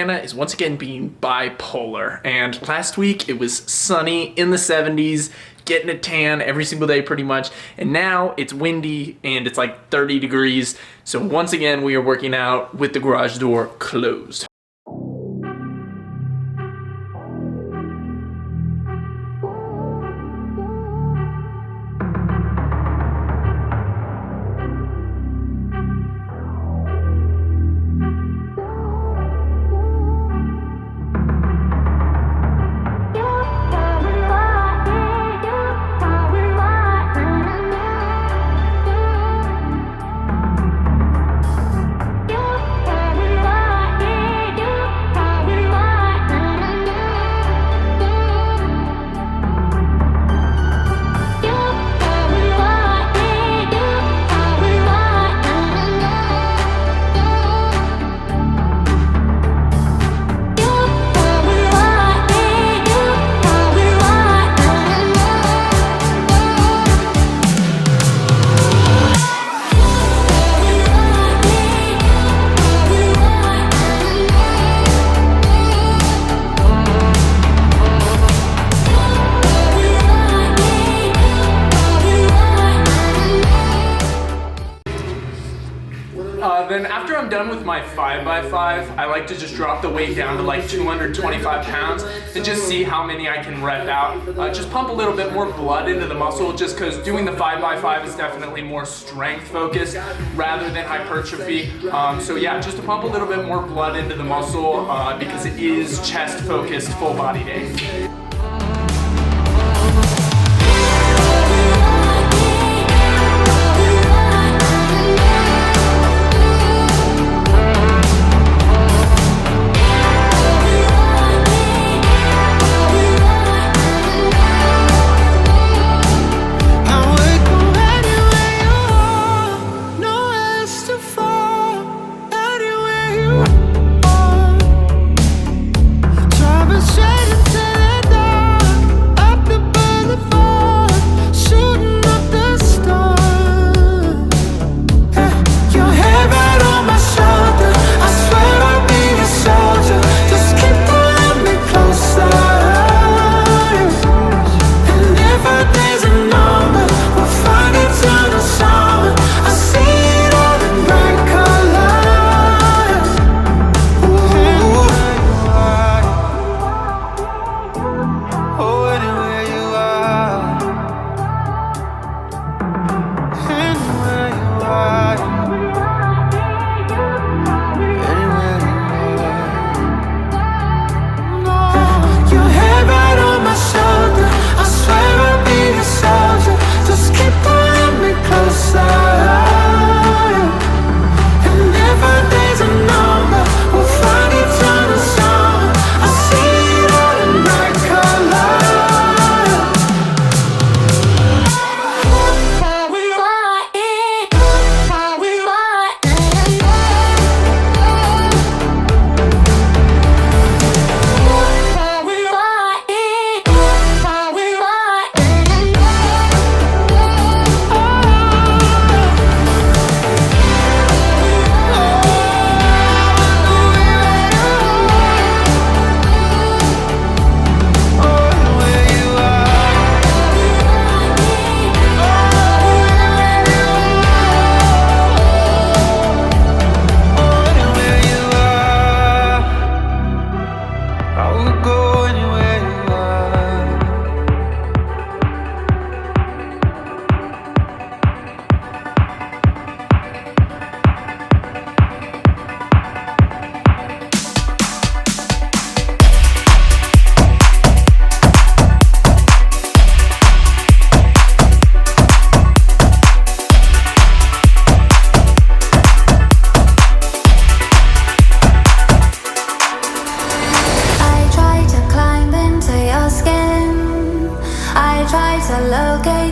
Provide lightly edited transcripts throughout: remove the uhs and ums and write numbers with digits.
Montana is once again being bipolar, and last week it was sunny in the 70s, getting a tan every single day pretty much, and now it's windy and it's like 30 degrees, so once again we are working out with the garage door closed. Then after I'm done with my 5x5, I like to just drop the weight down to like 225 pounds and just see how many I can rep out. Just pump a little bit more blood into the muscle, just because doing the 5x5 is definitely more strength focused rather than hypertrophy. So yeah, just to pump a little bit more blood into the muscle because it is chest focused full body day.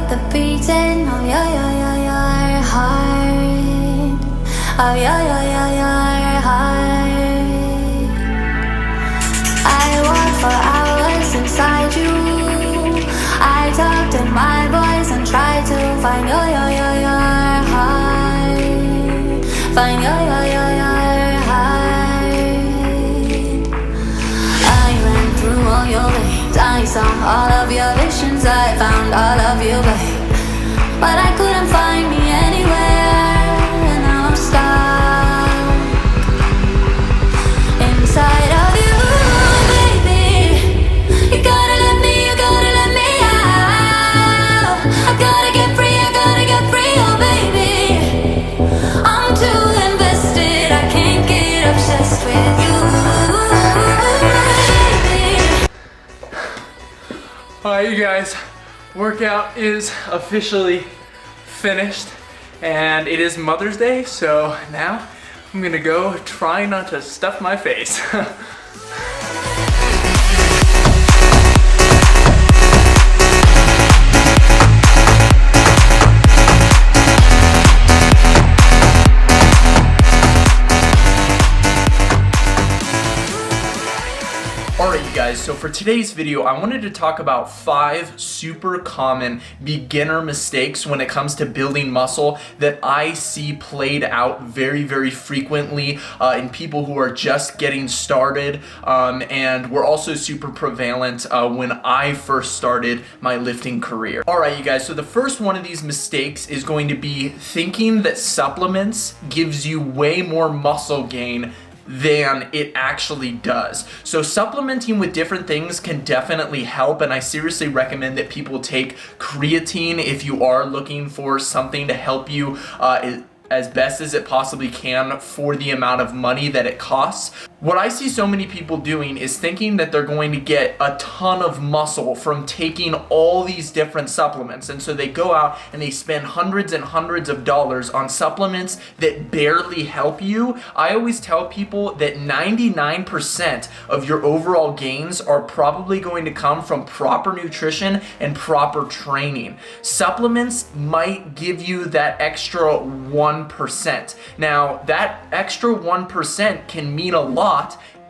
the beating of your heart, of your heart. I walk for hours inside you. I talked in my voice and tried to find your heart, find your heart. all your veins. I saw all of your visions, I found all of you, babe. But I couldn't find me anywhere, and now I'm stuck inside of you, baby. You gotta let me out. I gotta get free, oh baby. I'm too invested, I can't get obsessed with you, baby. Alright, you guys, workout is officially finished, and it is Mother's Day, so now I'm gonna go try not to stuff my face. Alright you guys, so for today's video, I wanted to talk about 5 super common beginner mistakes when it comes to building muscle that I see played out very frequently in people who are just getting started, and were also super prevalent when I first started my lifting career. Alright you guys, so the first one of these mistakes is going to be thinking that supplements gives you way more muscle gain than it actually does. So supplementing with different things can definitely help, and I seriously recommend that people take creatine if you are looking for something to help you as best as it possibly can for the amount of money that it costs. What I see so many people doing is thinking that they're going to get a ton of muscle from taking all these different supplements, and so they go out and they spend hundreds and hundreds of dollars on supplements that barely help you. I always tell people that 99% of your overall gains are probably going to come from proper nutrition and proper training. Supplements might give you that extra 1%. Now, that extra 1% can mean a lot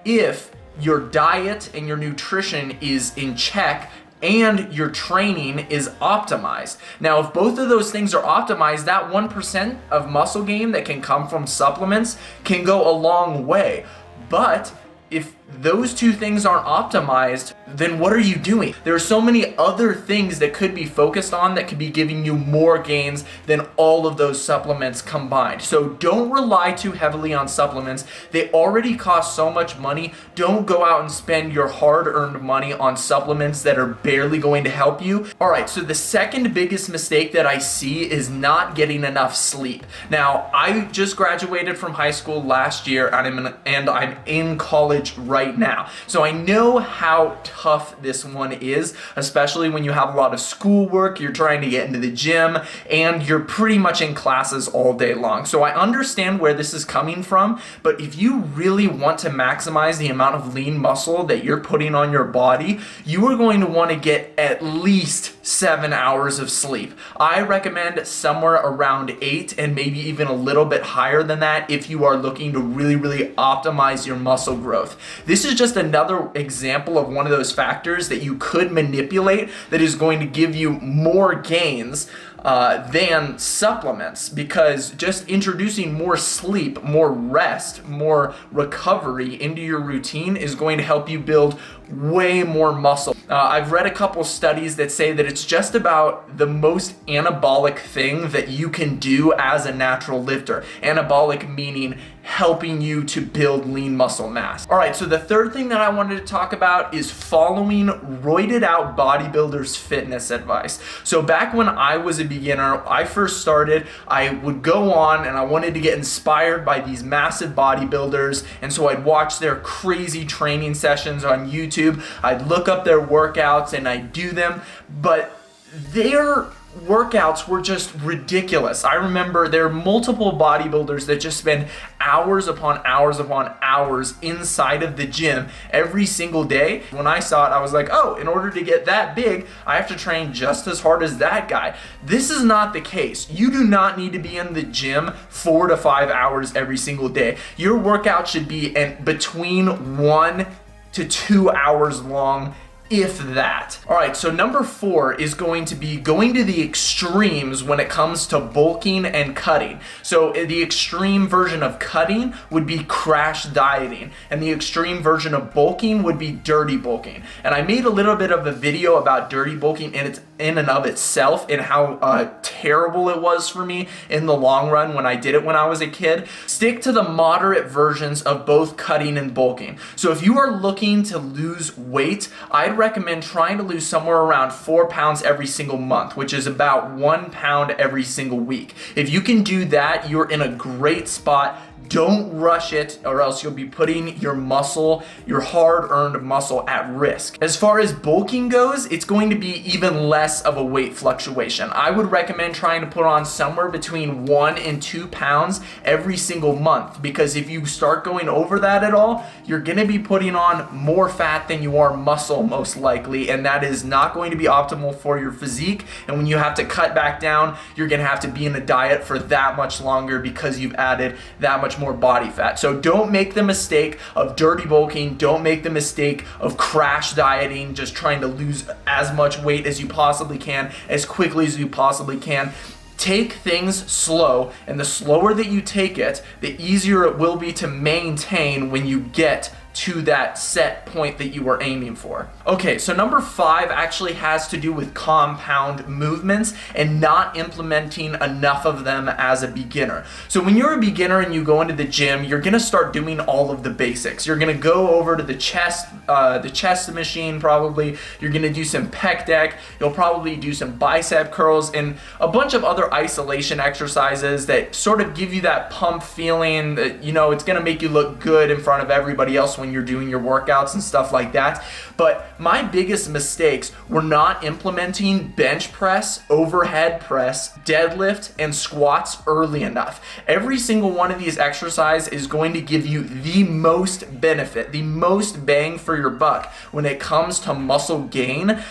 if your diet and your nutrition is in check and your training is optimized. Now, if both of those things are optimized, that 1% of muscle gain that can come from supplements can go a long way. But if those two things aren't optimized, then what are you doing? There are so many other things that could be focused on that could be giving you more gains than all of those supplements combined. So don't rely too heavily on supplements. They already cost so much money. Don't go out and spend your hard-earned money on supplements that are barely going to help you. All right, so the second biggest mistake that I see is not getting enough sleep. Now, I just graduated from high school last year, and I'm in college right now. So I know how tough this one is, especially when you have a lot of schoolwork, you're trying to get into the gym, and you're pretty much in classes all day long. So I understand where this is coming from, but if you really want to maximize the amount of lean muscle that you're putting on your body, you are going to want to get at least 7 hours of sleep. I recommend somewhere around 8 and maybe even a little bit higher than that if you are looking to really optimize your muscle growth. This is just another example of one of those factors that you could manipulate that is going to give you more gains than supplements, because just introducing more sleep, more rest, more recovery into your routine is going to help you build way more muscle. I've read a couple studies that say that it's just about the most anabolic thing that you can do as a natural lifter. Anabolic meaning helping you to build lean muscle mass. All right, so the third thing that I wanted to talk about is following roided out bodybuilders' fitness advice. So back when I was a beginner, I first started, I would go on and I wanted to get inspired by these massive bodybuilders, and so I'd watch their crazy training sessions on YouTube. I'd look up their workouts and I'd do them, but their workouts were just ridiculous. I remember there are multiple bodybuilders that just spend hours upon hours inside of the gym every single day. When I saw it, I was like, oh, in order to get that big, I have to train just as hard as that guy. This is not the case. You do not need to be in the gym 4 to 5 hours every single day. Your workout should be between 1 to 2 hours long if that. All right, so number 4 is going to be going to the extremes when it comes to bulking and cutting. So the extreme version of cutting would be crash dieting, and the extreme version of bulking would be dirty bulking. And I made a little bit of a video about dirty bulking in and of itself and how terrible it was for me in the long run when I did it when I was a kid. Stick to the moderate versions of both cutting and bulking. So if you are looking to lose weight, I'd recommend trying to lose somewhere around 4 pounds every single month, which is about 1 pound every single week. If you can do that, you're in a great spot. Don't rush it, or else you'll be putting your muscle, your hard-earned muscle, at risk. As far as bulking goes, it's going to be even less of a weight fluctuation. I would recommend trying to put on somewhere between 1 and 2 pounds every single month, because if you start going over that at all, you're gonna be putting on more fat than you are muscle, most likely, and that is not going to be optimal for your physique. And when you have to cut back down, you're gonna have to be in a diet for that much longer because you've added that much more body fat. So don't make the mistake of dirty bulking. Don't make the mistake of crash dieting, just trying to lose as much weight as you possibly can, as quickly as you possibly can. Take things slow, and the slower that you take it, the easier it will be to maintain when you get to that set point that you were aiming for. Okay, so number 5 actually has to do with compound movements and not implementing enough of them as a beginner. So when you're a beginner and you go into the gym, you're gonna start doing all of the basics. You're gonna go over to the chest machine probably. You're gonna do some pec deck. You'll probably do some bicep curls and a bunch of other isolation exercises that sort of give you that pump feeling that, you know, it's gonna make you look good in front of everybody else when you're doing your workouts and stuff like that. But my biggest mistakes were not implementing bench press, overhead press, deadlift, and squats early enough. Every single one of these exercises is going to give you the most benefit, the most bang for your buck when it comes to muscle gain,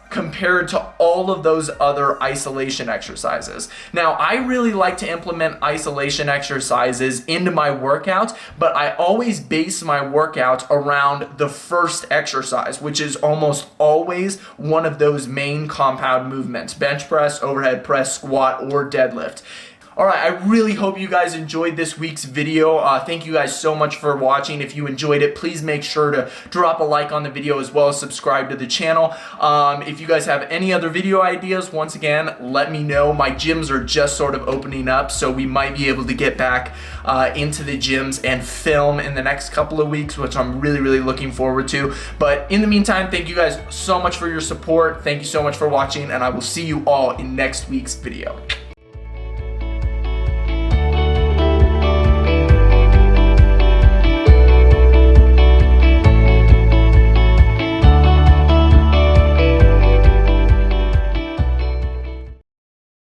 compared to all of those other isolation exercises. Now, I really like to implement isolation exercises into my workouts, but I always base my workout around the first exercise, which is almost always one of those main compound movements: bench press, overhead press, squat, or deadlift. All right, I really hope you guys enjoyed this week's video. Thank you guys so much for watching. If you enjoyed it, please make sure to drop a like on the video as well as subscribe to the channel. If you guys have any other video ideas, once again, let me know. My gyms are just sort of opening up, so we might be able to get back into the gyms and film in the next couple of weeks, which I'm really, really looking forward to. But in the meantime, thank you guys so much for your support. Thank you so much for watching, and I will see you all in next week's video.